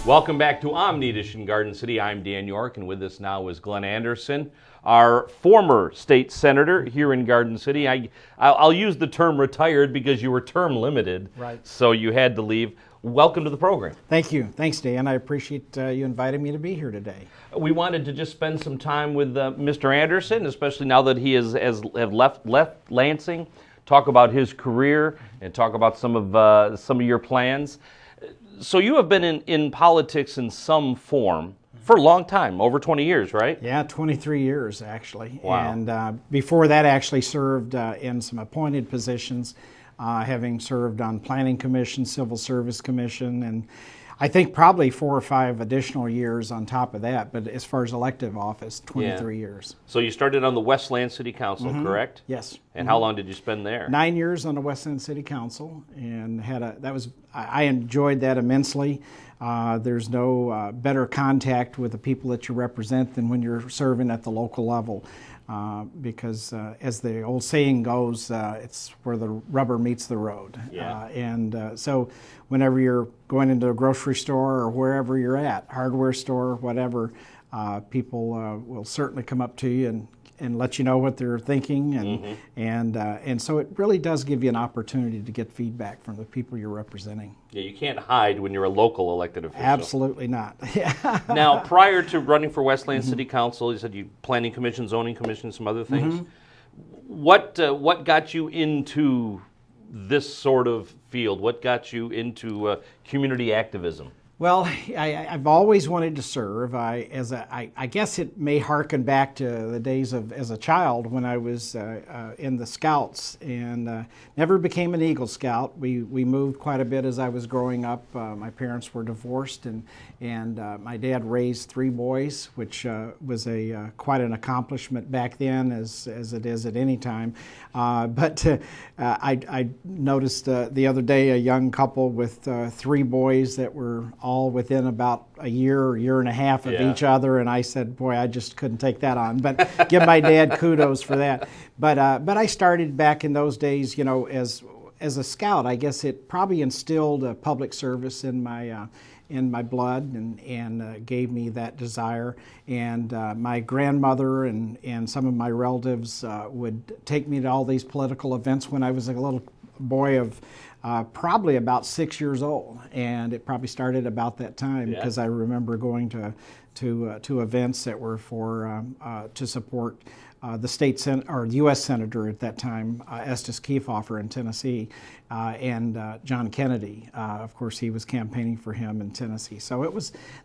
Welcome back to Omni Edition Garden City. I'm Dan York, and with us now is Glenn Anderson, our former state senator here in Garden City. I'll use the term retired because you were term limited, right? So you had to leave. Welcome to the program. Thank you. Thanks, Dan. I appreciate you inviting me to be here today. We wanted to just spend some time with Mr. Anderson, especially now that he has left Lansing, talk about his career and talk about some of your plans. So you have been in politics in some form for a long time, over 20 years, right? Yeah, 23 years actually. Wow. And before that, actually served in some appointed positions, having served on Planning Commission, Civil Service Commission, and I think probably 4 or 5 additional years on top of that. But as far as elective office, 23 years. So you started on the Westland City Council, correct? Yes. And how long did you spend there? 9 years on the Westland City Council, and I enjoyed that immensely. There's no better contact with the people that you represent than when you're serving at the local level, because as the old saying goes, it's where the rubber meets the road. Yeah. So whenever you're going into a grocery store or wherever you're at, hardware store, whatever, people will certainly come up to you and let you know what they're thinking, and so it really does give you an opportunity to get feedback from the people you're representing. Yeah, you can't hide when you're a local elected official. Absolutely not. Now, prior to running for Westland City Council, you said you Planning Commission, Zoning Commission, some other things. What got you into this sort of field? What got you into community activism? Well, I've always wanted to serve. I guess it may harken back to the days as a child when I was in the Scouts, and never became an Eagle Scout. We moved quite a bit as I was growing up. My parents were divorced, and my dad raised 3 boys, which was quite an accomplishment back then, as it is at any time. But I noticed the other day a young couple with 3 boys that were all within about a year and a half of each other, and I said, boy, I just couldn't take that on. But give my dad kudos for that. But I started back in those days, as a scout. I guess it probably instilled a public service in my blood and gave me that desire. And my grandmother and some of my relatives would take me to all these political events when I was a little boy of probably about 6 years old, and it probably started about that time because I remember going to events that were to support the state or the U.S. senator at that time, Estes Kefauver in Tennessee, and John Kennedy. Of course, he was campaigning for him in Tennessee. So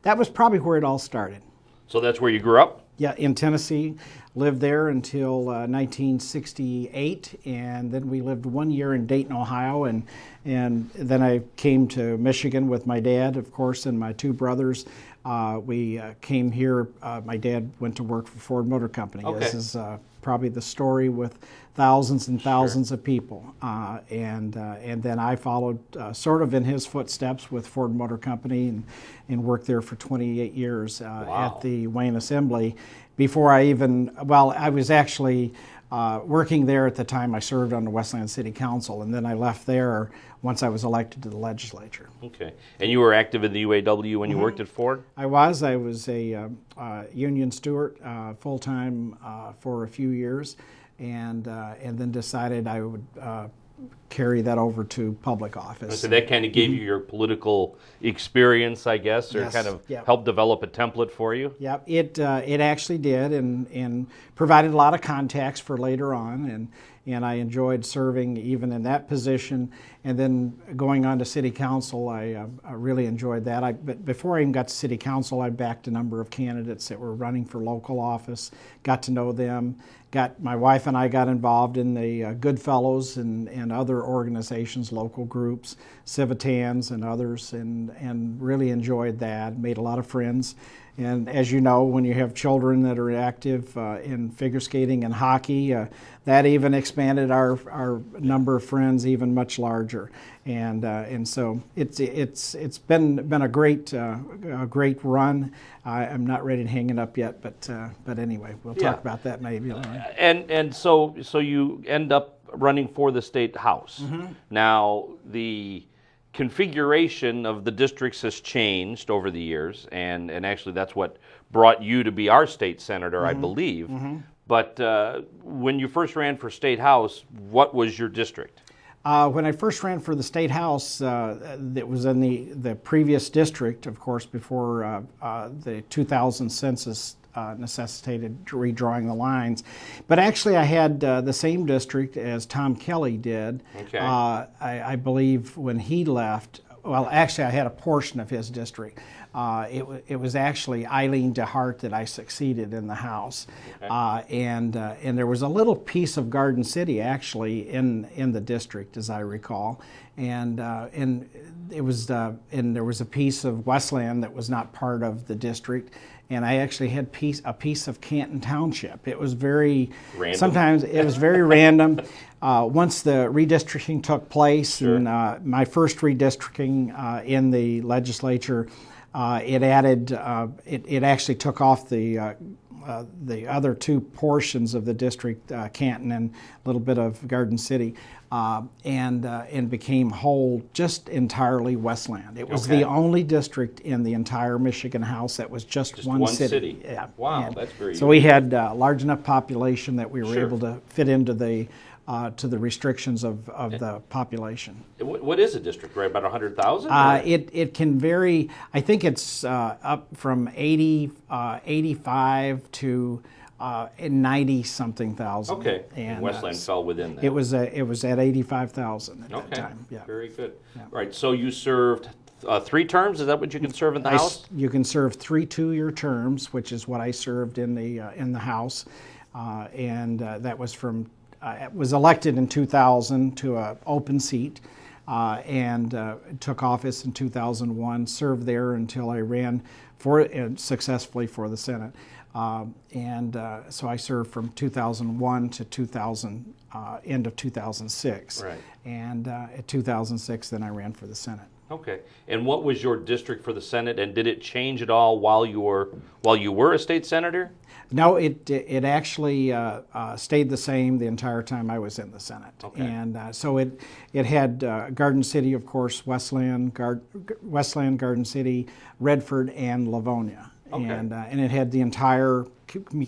that was probably where it all started. So that's where you grew up? Yeah, in Tennessee. Lived there until 1968, and then we lived 1 year in Dayton, Ohio, and then I came to Michigan with my dad, of course, and my 2 brothers. We came here. My dad went to work for Ford Motor Company. Okay. This is probably the story with thousands and thousands of people. And then I followed sort of in his footsteps with Ford Motor Company and worked there for 28 years at the Wayne Assembly. Before I was actually working there at the time. I served on the Westland City Council, and then I left there once I was elected to the legislature. Okay. And you were active in the UAW when you worked at Ford? I was a union steward full-time for a few years, and then decided I would carry that over to public office. So that kind of gave you your political experience, I guess, or kind of helped develop a template for you? Yeah, it actually did, and provided a lot of contacts for later on, and I enjoyed serving even in that position. And then going on to city council, I really enjoyed that. But before I even got to city council, I backed a number of candidates that were running for local office, got to know them. My wife and I got involved in the Goodfellows and other organizations, local groups, Civitans and others, and really enjoyed that, made a lot of friends. And as you know, when you have children that are active in figure skating and hockey, that even expanded our number of friends even much larger. And so it's been a great run. I'm not ready to hang it up yet, but anyway, we'll talk about that maybe. And so you end up running for the state house. Now configuration of the districts has changed over the years, and actually that's what brought you to be our state senator, I believe. But when you first ran for State House, what was your district? When I first ran for the State House, it was in the previous district, of course, before the 2000 census necessitated redrawing the lines. But actually I had the same district as Tom Kelly did. Okay. I believe when he left, well, actually I had a portion of his district. It was actually Eileen DeHart that I succeeded in the House. Okay. And there was a little piece of Garden City actually in the district, as I recall. And it was and there was a piece of Westland that was not part of the district. And I actually had a piece of Canton Township. It was very random. Sometimes it was very random. Once the redistricting took place, sure. And my first redistricting in the legislature, it added. It actually took off the other two portions of the district, Canton and a little bit of Garden City, and became whole just entirely Westland. It was the only district in the entire Michigan House that was just one city. Yeah. Wow, that's very so unique. We had a large enough population that we were sure. able to fit into the to the restrictions of the population. What is a district, right? About 100,000? It can vary. I think it's up from 85 to 90-something thousand. Okay. And Westland fell within that. It was at 85,000 at that time. Yeah. Very good. Yeah. Right. So you served 3 terms. Is that what you can serve in the House? You can serve 3 2-year terms, which is what I served in the House, and that was from. Was elected in 2000 to an open seat, and took office in 2001. Served there until I ran successfully for the Senate, so I served from 2001 to end of 2006. Right. And at 2006, then I ran for the Senate. Okay. And what was your district for the Senate, and did it change at all while you were a state senator? No, it actually stayed the same the entire time I was in the Senate. Okay. And so it had Garden City, of course, Westland, Garden City, Redford, and Livonia. Okay. And it had the entire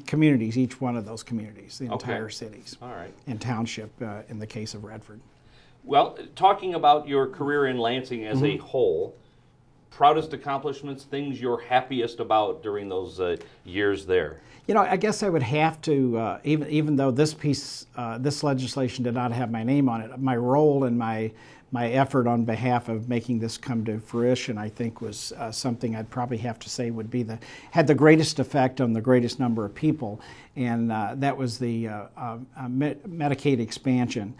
communities, each one of those communities, the entire cities. All right. And township in the case of Redford. Well, talking about your career in Lansing as a whole, proudest accomplishments, things you're happiest about during those years there? You know, I guess I would have to, even though this legislation did not have my name on it, my role and my effort on behalf of making this come to fruition, I think was something I'd probably have to say would be had the greatest effect on the greatest number of people, and that was the Medicaid expansion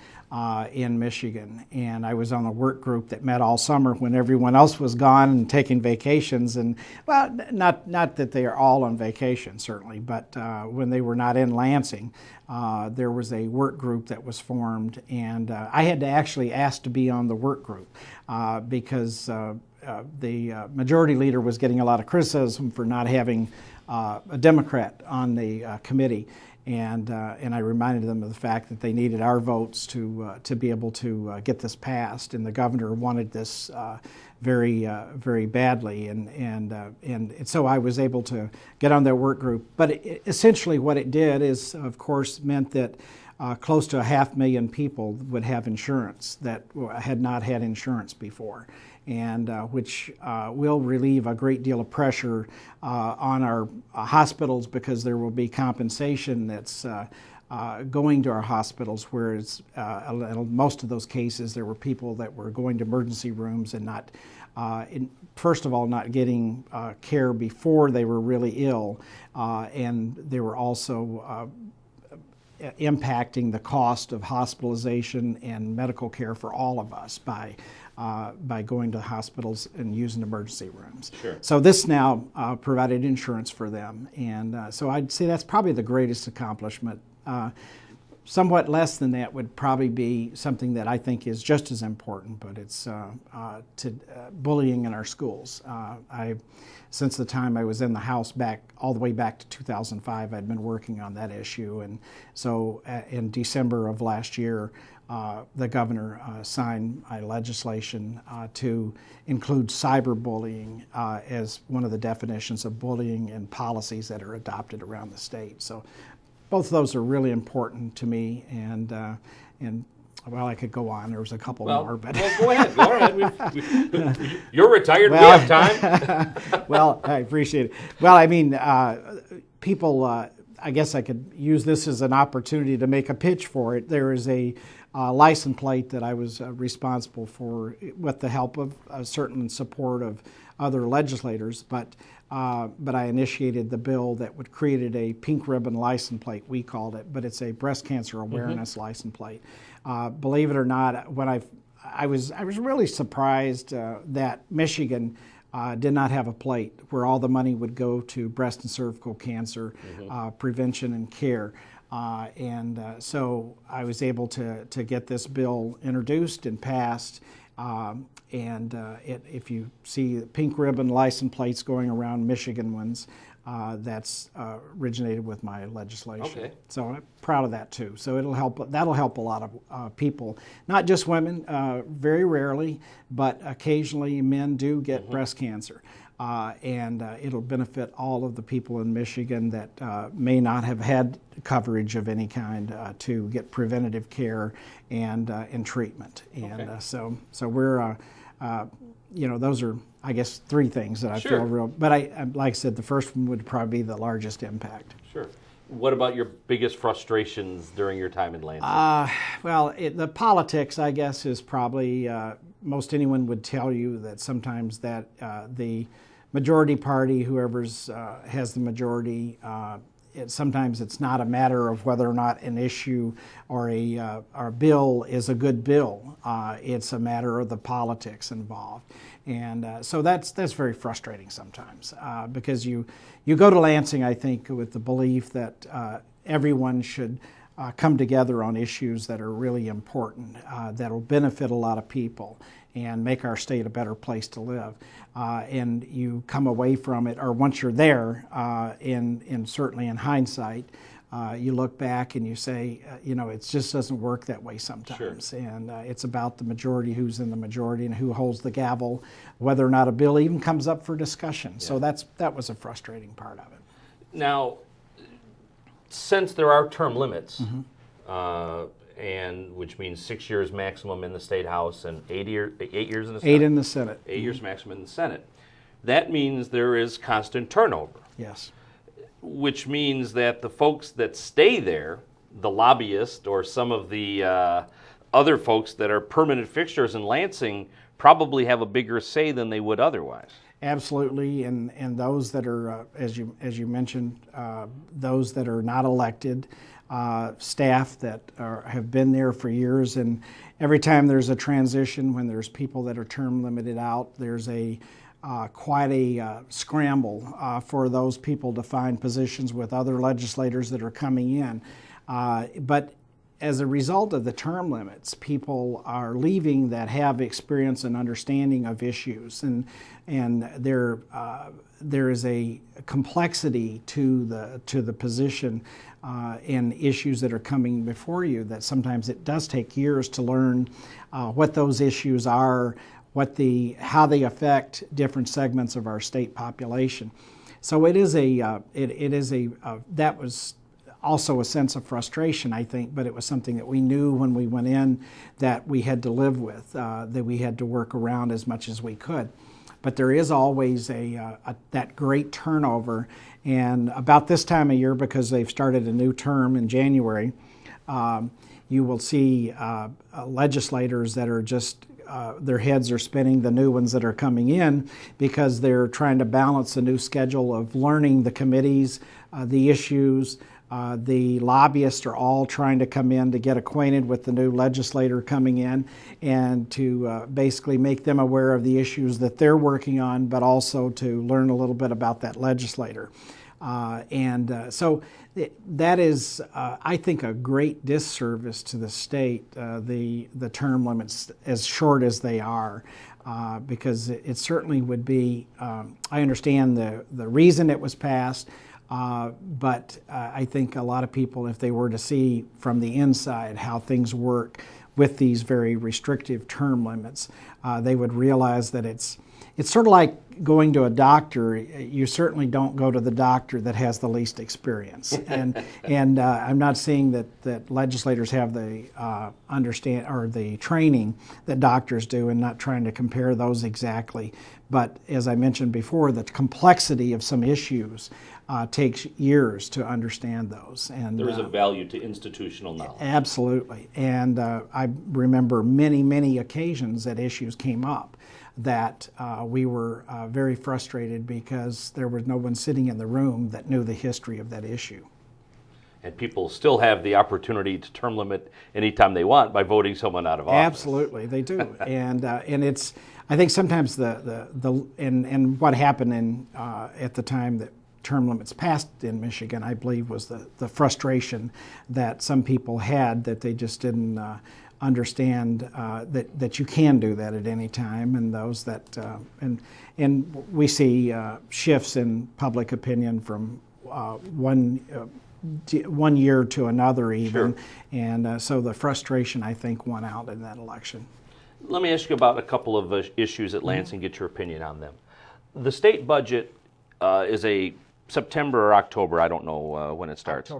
in Michigan. And I was on a work group that met all summer when everyone else was gone and taking vacations, and well, not that they are all on vacation certainly, but when they were not in Lansing, there was a work group that was formed, and I had to actually ask to be on the work group because the majority leader was getting a lot of criticism for not having a Democrat on the committee, and I reminded them of the fact that they needed our votes to be able to get this passed, and the governor wanted this very badly, and so I was able to get on their work group. But essentially, what it did is, of course, meant that close to 500,000 people would have insurance that had not had insurance before, and which will relieve a great deal of pressure on our hospitals, because there will be compensation that's going to our hospitals, whereas in most of those cases there were people that were going to emergency rooms and not, first of all, not getting care before they were really ill, and they were also impacting the cost of hospitalization and medical care for all of us by going to hospitals and using emergency rooms. Sure. So this now provided insurance for them, and so I'd say that's probably the greatest accomplishment. Somewhat less than that would probably be something that I think is just as important, but it's bullying in our schools. Since the time I was in the House all the way back to 2005, I'd been working on that issue, and so in December of last year, the governor signed my legislation to include cyberbullying as one of the definitions of bullying and policies that are adopted around the state. So both of those are really important to me, and well, I could go on. There was a couple more, but go ahead. Go ahead. You're retired. Well, we have time. Well, I appreciate it. Well, I mean, people. I guess I could use this as an opportunity to make a pitch for it. There is a license plate that I was responsible for with the help of certain support of other legislators, but I initiated the bill that would create a pink ribbon license plate, we called it, but it's a breast cancer awareness license plate. Believe it or not, when I was really surprised that Michigan did not have a plate where all the money would go to breast and cervical cancer prevention and care. So I was able to get this bill introduced and passed. If you see pink ribbon license plates going around, Michigan ones, that's originated with my legislation. Okay. So I'm proud of that too. So that'll help a lot of people, not just women, very rarely, but occasionally men do get breast cancer. It'll benefit all of the people in Michigan that may not have had coverage of any kind to get preventative care and treatment. So we're, those are, I guess, three things that I feel real. But like I said, the first one would probably be the largest impact. Sure. What about your biggest frustrations during your time in Lansing? The politics, I guess, is probably most anyone would tell you that sometimes that the majority party, whoever's has the majority, sometimes it's not a matter of whether or not an issue or a bill is a good bill. It's a matter of the politics involved. So that's very frustrating sometimes because you go to Lansing, I think, with the belief that everyone should come together on issues that are really important, that will benefit a lot of people and make our state a better place to live. And you come away from it, or once you're there, and certainly in hindsight, you look back and you say, it just doesn't work that way sometimes. Sure. And it's about the majority, who's in the majority and who holds the gavel, whether or not a bill even comes up for discussion. Yeah. So that was a frustrating part of it. Now, since there are term limits, and which means 6 years maximum in the State House and 8 years in the Senate. 8 in the Senate. 8 years maximum in the Senate. That means there is constant turnover. Yes. Which means that the folks that stay there, the lobbyists or some of the other folks that are permanent fixtures in Lansing, probably have a bigger say than they would otherwise. Absolutely, and those that are, as you mentioned, those that are not elected, staff that have been there for years, and every time there's a transition, when there's people that are term limited out, there's quite a scramble for those people to find positions with other legislators that are coming in. But as a result of the term limits, people are leaving that have experience and understanding of issues, and there is a complexity to the position and issues that are coming before you that sometimes it does take years to learn what those issues are, how they affect different segments of our state population. So it is that was also a sense of frustration, I think, but it was something that we knew when we went in that we had to live with, that we had to work around as much as we could. But there is always that great turnover, and about this time of year, because they've started a new term in January, you will see legislators that are just their heads are spinning, the new ones that are coming in, because they're trying to balance a new schedule of learning the committees, the issues. The lobbyists are all trying to come in to get acquainted with the new legislator coming in and to basically make them aware of the issues that they're working on, but also to learn a little bit about that legislator. So that is, I think, a great disservice to the state, the term limits as short as they are. Because it certainly would be, I understand the reason it was passed, but I think a lot of people, if they were to see from the inside how things work, with these very restrictive term limits, they would realize that it's sort of like going to a doctor. You certainly don't go to the doctor that has the least experience. And I'm not saying that legislators have the understand or the training that doctors do, and not trying to compare those exactly. But as I mentioned before, the complexity of some issues takes years to understand those. And there is a value to institutional knowledge. Absolutely. And I remember many occasions that issues came up that we were very frustrated because there was no one sitting in the room that knew the history of that issue. And people still have the opportunity to term limit anytime they want by voting someone out of office. Absolutely, they do. And it's, I think sometimes and what happened in at the time that term limits passed in Michigan, I believe, was the frustration that some people had, that they just didn't understand that you can do that at any time, and those that and we see shifts in public opinion from one year to another even. Sure. And so the frustration, I think, won out in that election. Let me ask you about a couple of issues at Lansing, get your opinion on them. The state budget is a September or October, I don't know when it starts.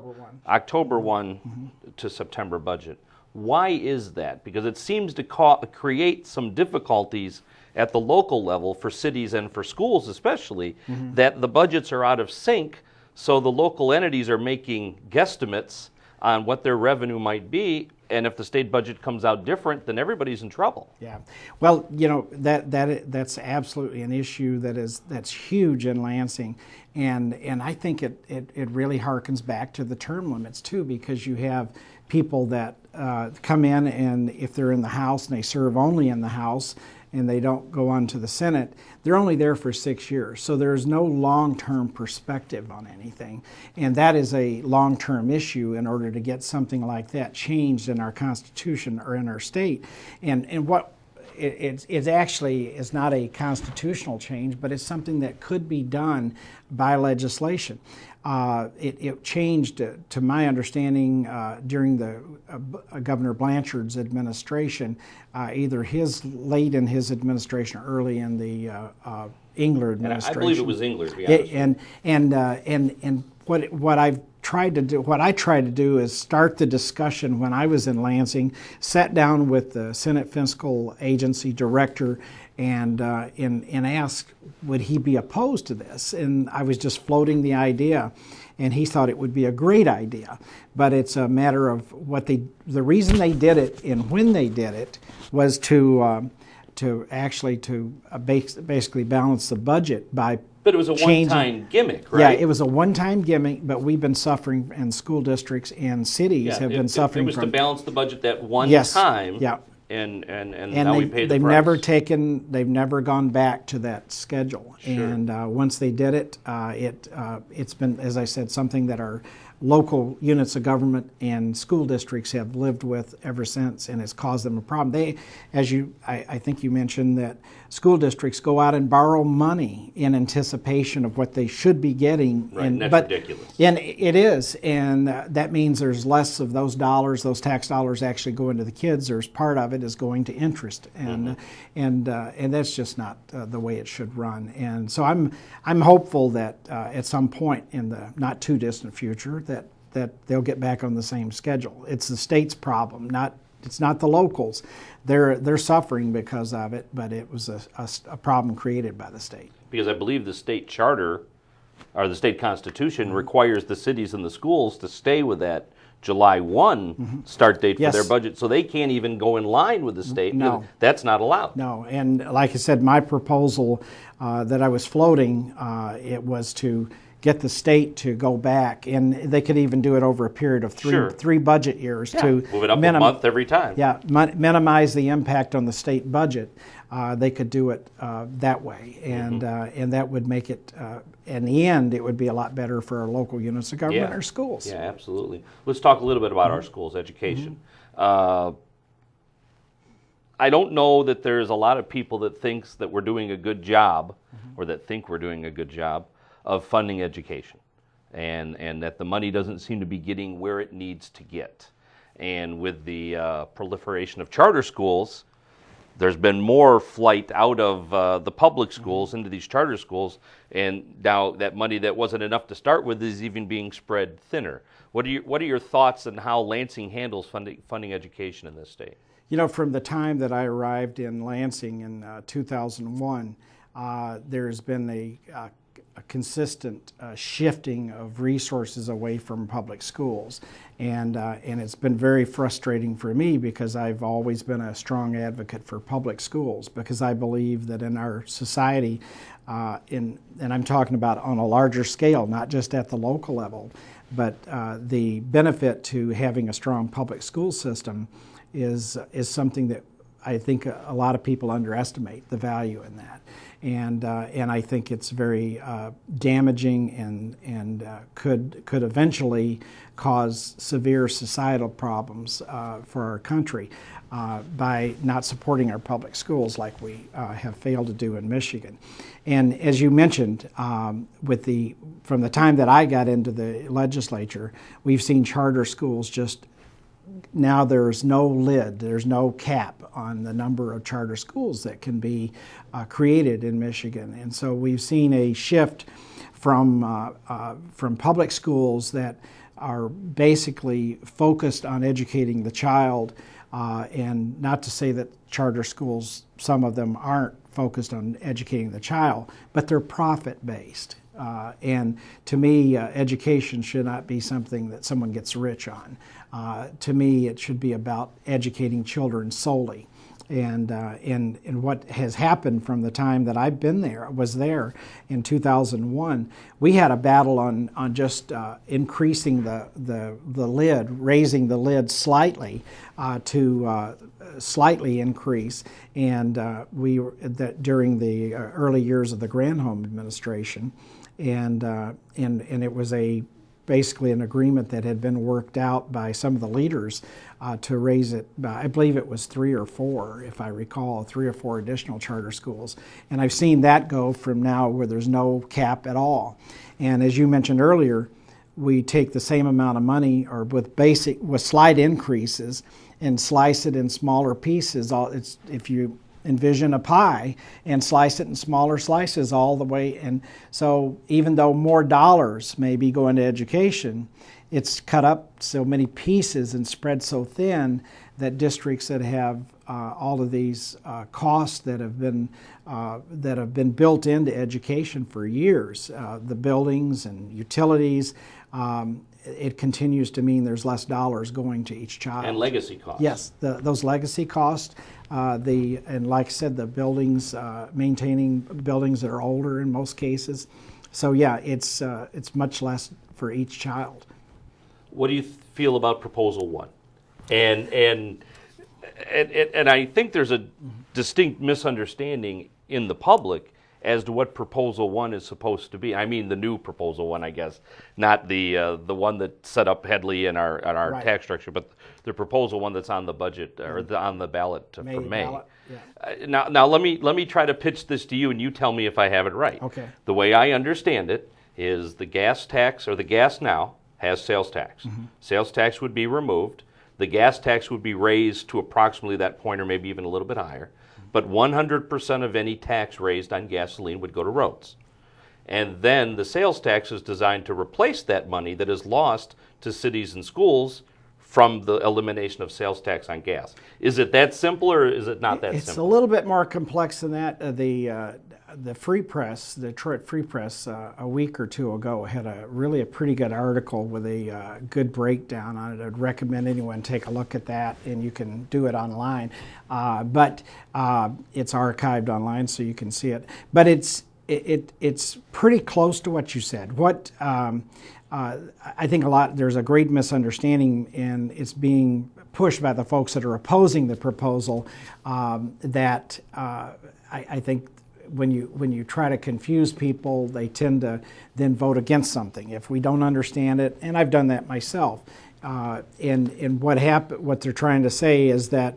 October 1 to September budget. Why is that? Because it seems to create some difficulties at the local level for cities and for schools especially, that the budgets are out of sync, so the local entities are making guesstimates on what their revenue might be, and if the state budget comes out different, then everybody's in trouble. Yeah, well, that's absolutely an issue that's huge in Lansing, and I think it really harkens back to the term limits too, because you have people that come in, and if they're in the House and they serve only in the House and they don't go on to the Senate, they're only there for 6 years. So there's no long-term perspective on anything. And that is a long-term issue in order to get something like that changed in our Constitution or in our state. And what it actually is not a constitutional change, but it's something that could be done by legislation. It changed, to my understanding, during the Governor Blanchard's administration, either late in his administration or early in the Engler administration. I believe it was Engler, to be honest. And what I tried to do is start the discussion when I was in Lansing, sat down with the Senate Fiscal Agency director, and asked, would he be opposed to this? And I was just floating the idea, and he thought it would be a great idea. But it's a matter of the reason they did it and when they did it was to basically balance the budget by. But it was a one-time gimmick, right? Yeah, it was a one-time gimmick, but we've been suffering, and school districts and cities have been suffering from. It was to balance the budget that one time. Yeah. And now we pay the price. They've never gone back to that schedule. Sure. And once they did it, it's been, as I said, something that our local units of government and school districts have lived with ever since, and it's caused them a problem. I think you mentioned that school districts go out and borrow money in anticipation of what they should be getting. Right, and that's ridiculous. And it is, and that means there's less of those dollars, those tax dollars actually go into the kids. There's part of it is going to interest, and that's just not the way it should run. And so I'm hopeful that at some point in the not too distant future that they'll get back on the same schedule. It's the state's problem, it's not the locals. They're suffering because of it, but it was a problem created by the state. Because I believe the state charter or the state constitution requires the cities and the schools to stay with that July 1 start date for their budget, so they can't even go in line with the state. No. That's not allowed. No, and like I said, my proposal that I was floating, it was to get the state to go back, and they could even do it over a period of three budget years to move it up a month every time. Yeah, minimize the impact on the state budget. They could do it that way, and that would make it. In the end, it would be a lot better for our local units of government, our schools. Yeah, absolutely. Let's talk a little bit about our schools' education. I don't know that there's a lot of people that thinks that we're doing a good job, or that think we're doing a good job of funding education, and that the money doesn't seem to be getting where it needs to get. And with the proliferation of charter schools, there's been more flight out of the public schools into these charter schools, and now that money that wasn't enough to start with is even being spread thinner. What are your thoughts on how Lansing handles funding education in this state? You know, from the time that I arrived in Lansing in 2001, there's been a consistent shifting of resources away from public schools, and it's been very frustrating for me because I've always been a strong advocate for public schools, because I believe that in our society, and I'm talking about on a larger scale, not just at the local level, but the benefit to having a strong public school system is something that I think a lot of people underestimate the value in that. And I think it's very damaging and could eventually cause severe societal problems for our country by not supporting our public schools like we have failed to do in Michigan. And as you mentioned, from the time that I got into the legislature, we've seen charter schools just now there's no lid, there's no cap on the number of charter schools that can be created in Michigan. And so we've seen a shift from public schools that are basically focused on educating the child, and not to say that charter schools, some of them aren't focused on educating the child, but they're profit-based. And to me, education should not be something that someone gets rich on. To me, it should be about educating children solely. And what has happened from the time that I've been there, was there in 2001, we had a battle on just increasing the lid, raising the lid slightly to slightly increase. And during the early years of the Granholm administration, and it was basically an agreement that had been worked out by some of the leaders to raise it. I believe it was 3 or 4, if I recall, 3 or 4 additional charter schools. And I've seen that go from now where there's no cap at all. And as you mentioned earlier, we take the same amount of money, or with slight increases, and slice it in smaller pieces. If you envision a pie and slice it in smaller slices all the way. And so even though more dollars may be going to education, it's cut up so many pieces and spread so thin that districts that have all of these costs that have been built into education for years, the buildings and utilities, it continues to mean there's less dollars going to each child. And legacy costs. Yes, those legacy costs. And like I said, the buildings, maintaining buildings that are older in most cases. So yeah, it's much less for each child. What do you feel about Proposal 1? And I think there's a distinct misunderstanding in the public as to what Proposal 1 is supposed to be. I mean the new Proposal 1, I guess, not the one that set up Headley in our right. tax structure, but the Proposal 1 that's on the budget or on the ballot for May. Ballot. Yeah. Now let me try to pitch this to you, and you tell me if I have it right. Okay. The way I understand it is the gas tax, or the gas now, has sales tax. Mm-hmm. Sales tax would be removed. The gas tax would be raised to approximately that point, or maybe even a little bit higher. But 100% of any tax raised on gasoline would go to roads. And then the sales tax is designed to replace that money that is lost to cities and schools from the elimination of sales tax on gas. Is it that simple, or is it not that simple? It's a little bit more complex than that. The Free Press, the Detroit Free Press, a week or two ago had a pretty good article with a good breakdown on it. I'd recommend anyone take a look at that, and you can do it online. But it's archived online, so you can see it. But it's pretty close to what you said. I think there's a great misunderstanding, and it's being pushed by the folks that are opposing the proposal, that I think when you try to confuse people, they tend to then vote against something if we don't understand it, and I've done that myself. And what they're trying to say is that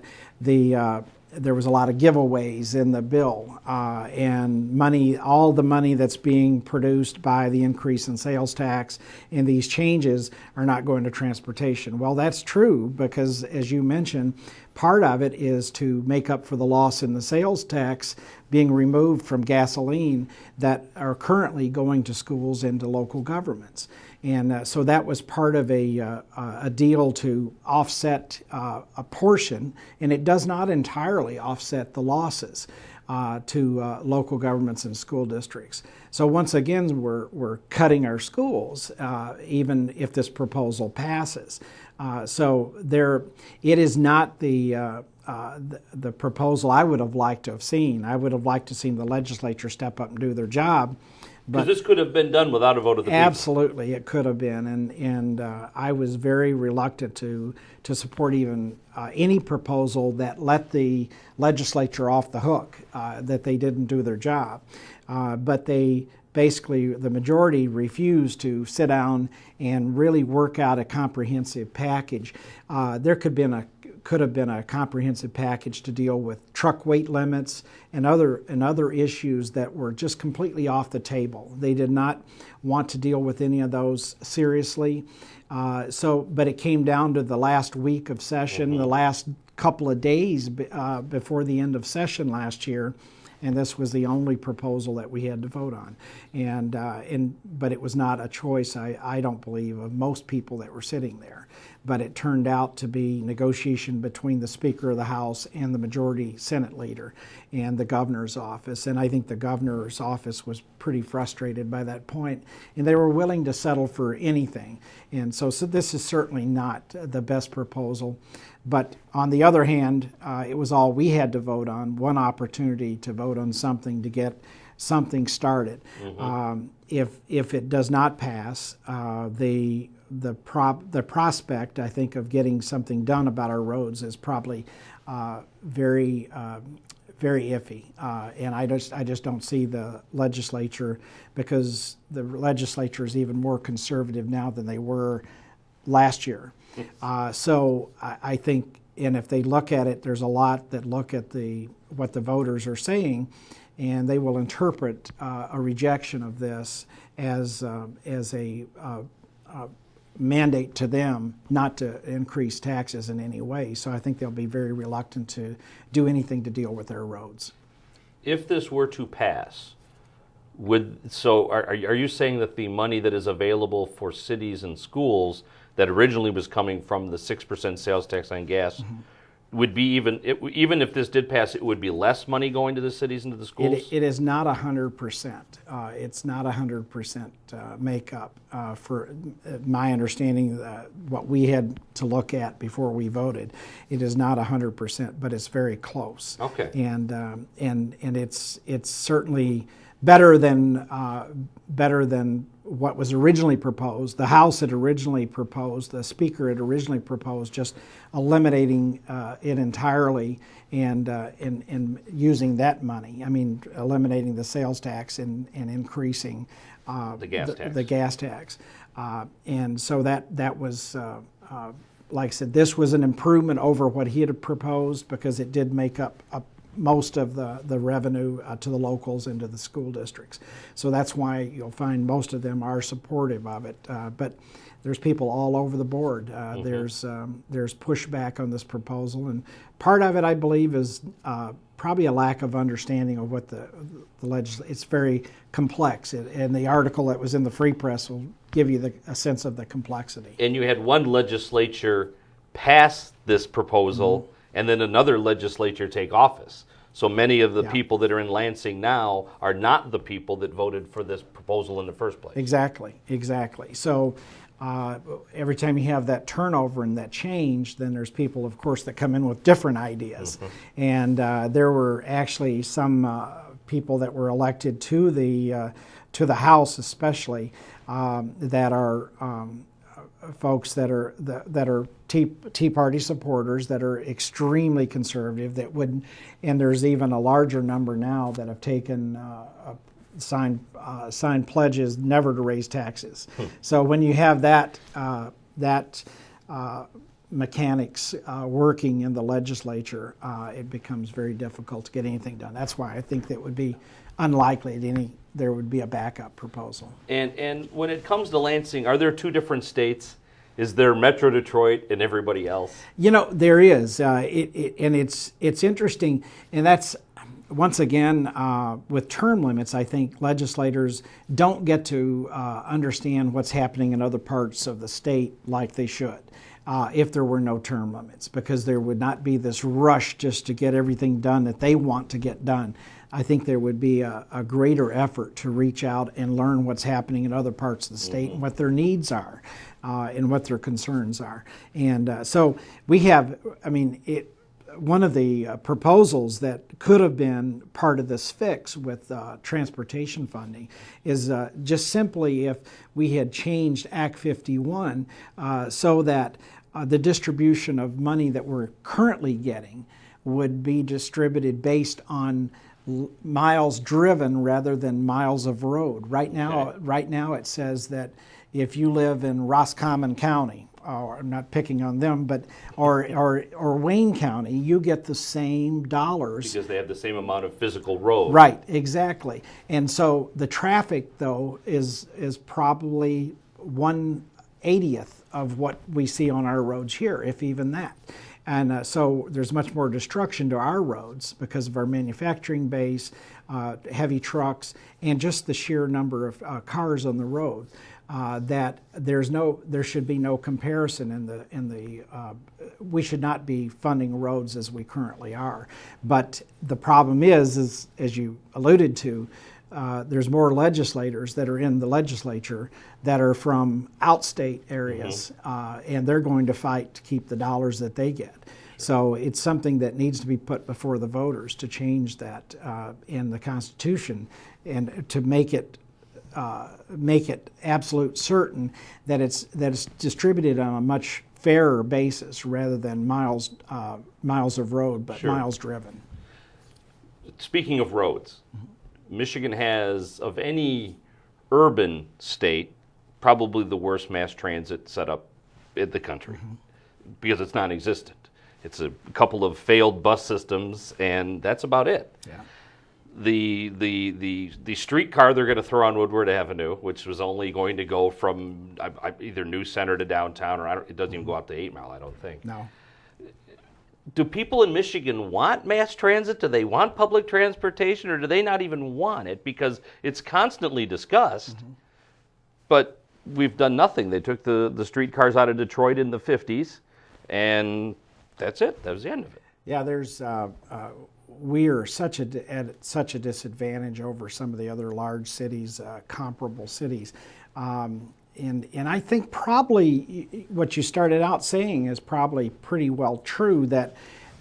there was a lot of giveaways in the bill, and all the money that's being produced by the increase in sales tax and these changes are not going to transportation. Well, that's true because, as you mentioned, part of it is to make up for the loss in the sales tax being removed from gasoline that are currently going to schools and to local governments. And so that was part of a deal to offset a portion, and it does not entirely offset the losses to local governments and school districts. So once again, we're cutting our schools, even if this proposal passes. So it is not the proposal I would have liked to have seen. I would have liked to have seen the legislature step up and do their job. Because this could have been done without a vote of the people. Absolutely, it could have been, and I was very reluctant to support even any proposal that let the legislature off the hook, that they didn't do their job. But the majority refused to sit down and really work out a comprehensive package. There could have been a comprehensive package to deal with truck weight limits and other issues that were just completely off the table. They did not want to deal with any of those seriously. But it came down to the last week of session, the last couple of days before the end of session last year, and this was the only proposal that we had to vote on. But it was not a choice, I don't believe, of most people that were sitting there. But it turned out to be negotiation between the Speaker of the House and the majority Senate leader and the governor's office. And I think the governor's office was pretty frustrated by that point, and they were willing to settle for anything. And so this is certainly not the best proposal. But on the other hand, it was all we had to vote on, one opportunity to vote on something to get something started. If it does not pass, the prospect, I think, of getting something done about our roads is probably very iffy, and I just don't see the legislature, because the legislature is even more conservative now than they were last year. So I think, and if they look at it, there's a lot that look at what the voters are saying, and they will interpret a rejection of this as a mandate to them not to increase taxes in any way. So I think they'll be very reluctant to do anything to deal with their roads. If this were to pass, are you saying that the money that is available for cities and schools that originally was coming from the 6% sales tax on gas would be even if this did pass, it would be less money going to the cities and to the schools? It is not 100%. It's not 100% makeup. For my understanding, what we had to look at before we voted, it is not 100%, but it's very close. Okay. And it's certainly better than what was originally proposed. The House had originally proposed, the Speaker had originally proposed just eliminating it entirely and using that money. I mean, eliminating the sales tax and increasing the gas tax. And so that was, like I said, this was an improvement over what he had proposed, because it did make up most of the revenue to the locals and to the school districts. So that's why you'll find most of them are supportive of it. But there's people all over the board. There's pushback on this proposal, and part of it, I believe, is probably a lack of understanding of what the legislation. It's very complex, and the article that was in the Free Press will give you a sense of the complexity. And you had one legislature pass this proposal, and then another legislature take office. So many of the people that are in Lansing now are not the people that voted for this proposal in the first place. Exactly. So every time you have that turnover and that change, then there's people, of course, that come in with different ideas. And there were actually some people that were elected to the House, especially, that are folks that are Tea Party supporters, that are extremely conservative, and there's even a larger number now that have taken signed pledges never to raise taxes. So when you have that mechanics working in the legislature, it becomes very difficult to get anything done. That's why I think that would be unlikely that there would be a backup proposal. And when it comes to Lansing, are there two different states? Is there Metro Detroit and everybody else? There is, and it's interesting, and that's once again with term limits. I think legislators don't get to understand what's happening in other parts of the state like they should. If there were no term limits, because there would not be this rush just to get everything done that they want to get done. I think there would be a greater effort to reach out and learn what's happening in other parts of the state and what their needs are and what their concerns are. And so we have, one of the proposals that could have been part of this fix with transportation funding is just simply if we had changed Act 51 so that the distribution of money that we're currently getting would be distributed based on miles driven rather than miles of road. Right now it says that if you live in Roscommon County, I'm not picking on them, but or Wayne County, you get the same dollars. Because they have the same amount of physical road. Right, exactly. And so the traffic, though, is probably 1/80th of what we see on our roads here, if even that. And so there's much more destruction to our roads because of our manufacturing base, heavy trucks, and just the sheer number of cars on the road. That there should be no comparison we should not be funding roads as we currently are. But the problem is as you alluded to, there's more legislators that are in the legislature that are from outstate areas, and they're going to fight to keep the dollars that they get. So it's something that needs to be put before the voters to change that in the Constitution and to make it absolute certain that it's distributed on a much fairer basis rather than miles of road, but miles driven. Speaking of roads, Michigan has, of any urban state, probably the worst mass transit setup in the country because it's non-existent. It's a couple of failed bus systems, and that's about it. Yeah. The streetcar they're going to throw on Woodward Avenue, which was only going to go from either New Center to downtown, or it doesn't even go out to 8 Mile, I don't think. No. Do people in Michigan want mass transit? Do they want public transportation, or do they not even want it? Because it's constantly discussed, but we've done nothing. They took the streetcars out of Detroit in the 50s, and that's it. That was the end of it. Yeah, we are at such a disadvantage over some of the other large cities, comparable cities. And I think probably what you started out saying is probably pretty well true, that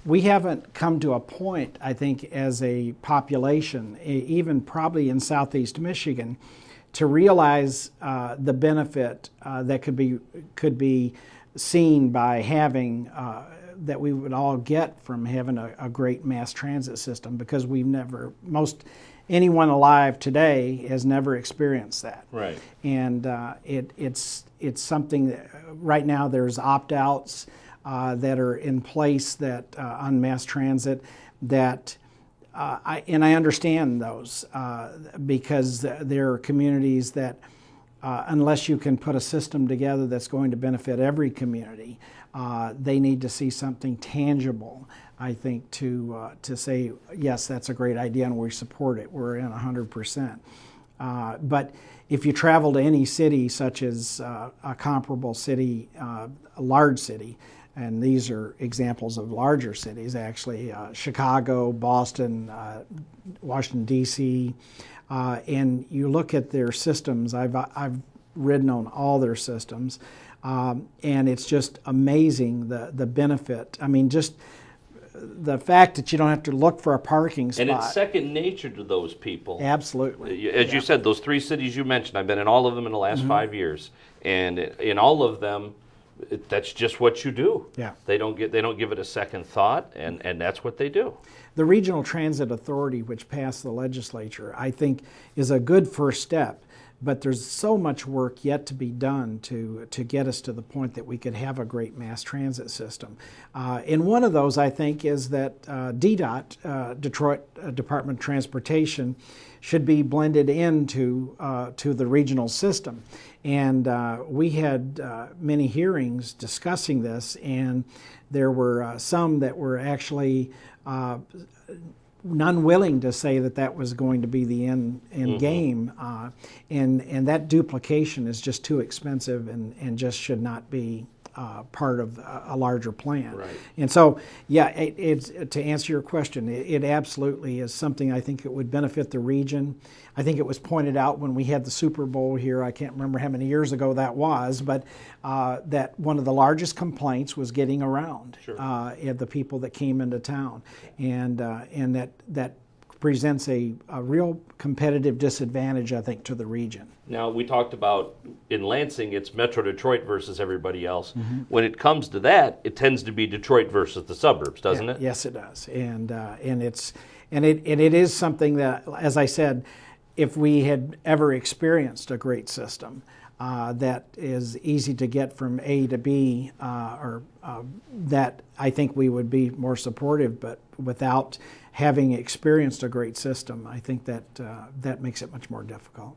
we haven't come to a point, I think, as a population, even probably in southeast Michigan, to realize the benefit that could be seen by having that we would all get from having a great mass transit system, because anyone alive today has never experienced that. Right. And it's something that right now there's opt-outs that are in place that on mass transit that I understand those because there are communities that unless you can put a system together that's going to benefit every community, they need to see something tangible, I think, to say, yes, that's a great idea and we support it. We're in 100%. But if you travel to any city, such as a comparable city, a large city, and these are examples of larger cities, actually, Chicago, Boston, Washington, D.C., and you look at their systems. I've ridden on all their systems, and it's just amazing the benefit. I mean, just the fact that you don't have to look for a parking spot. And it's second nature to those people. Absolutely. As you said, those 3 cities you mentioned, I've been in all of them in the last 5 years, and in all of them, that's just what you do. Yeah. They don't give it a second thought, and that's what they do. The Regional Transit Authority, which passed the legislature, I think is a good first step, but there's so much work yet to be done to get us to the point that we could have a great mass transit system. And one of those, I think, is that DDOT, Detroit Department of Transportation, should be blended into to the regional system. And we had many hearings discussing this, and there were some that were actually unwilling to say that that was going to be the end game, and that duplication is just too expensive and just should not be part of a larger plan. Right. And so, yeah, it's to answer your question, it absolutely is something I think it would benefit the region. I think it was pointed out when we had the Super Bowl here, I can't remember how many years ago that was, but that one of the largest complaints was getting around. Sure. The people that came into town, and that presents a real competitive disadvantage, I think, to the region. Now, we talked about in Lansing, it's Metro Detroit versus everybody else. When it comes to that, it tends to be Detroit versus the suburbs, doesn't it? Yes, it does, and it is something that, as I said, if we had ever experienced a great system that is easy to get from A to B, that I think we would be more supportive. But without having experienced a great system, I think that that makes it much more difficult.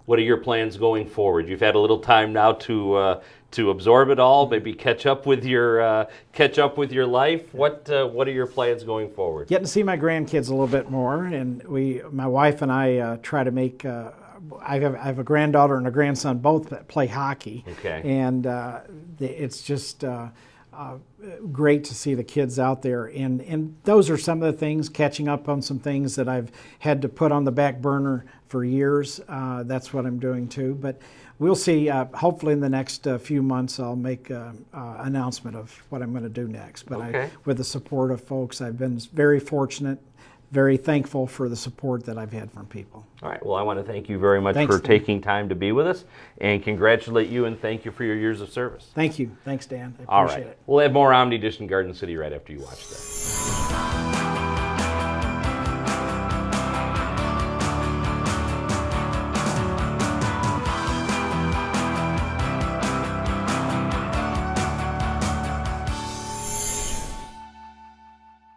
What are your plans going forward? You've had a little time now to absorb it all, maybe catch up with your life. What are your plans going forward? Getting to see my grandkids a little bit more, and my wife and I try to make. I have a granddaughter and a grandson, both that play hockey. Okay. And it's just great to see the kids out there, and those are some of the things, catching up on some things that I've had to put on the back burner for years. That's what I'm doing too, but we'll see. Hopefully in the next few months I'll make an announcement of what I'm going to do next. But okay. With the support of folks, I've been very fortunate, very thankful for the support that I've had from people. All right. Well, I want to thank you very much Thanks, for Dan. taking time to be with us, and congratulate you and thank you for your years of service. Thank you. Thanks, Dan. I appreciate All right. it. We'll have more Omni Dish in Garden City right after you watch this.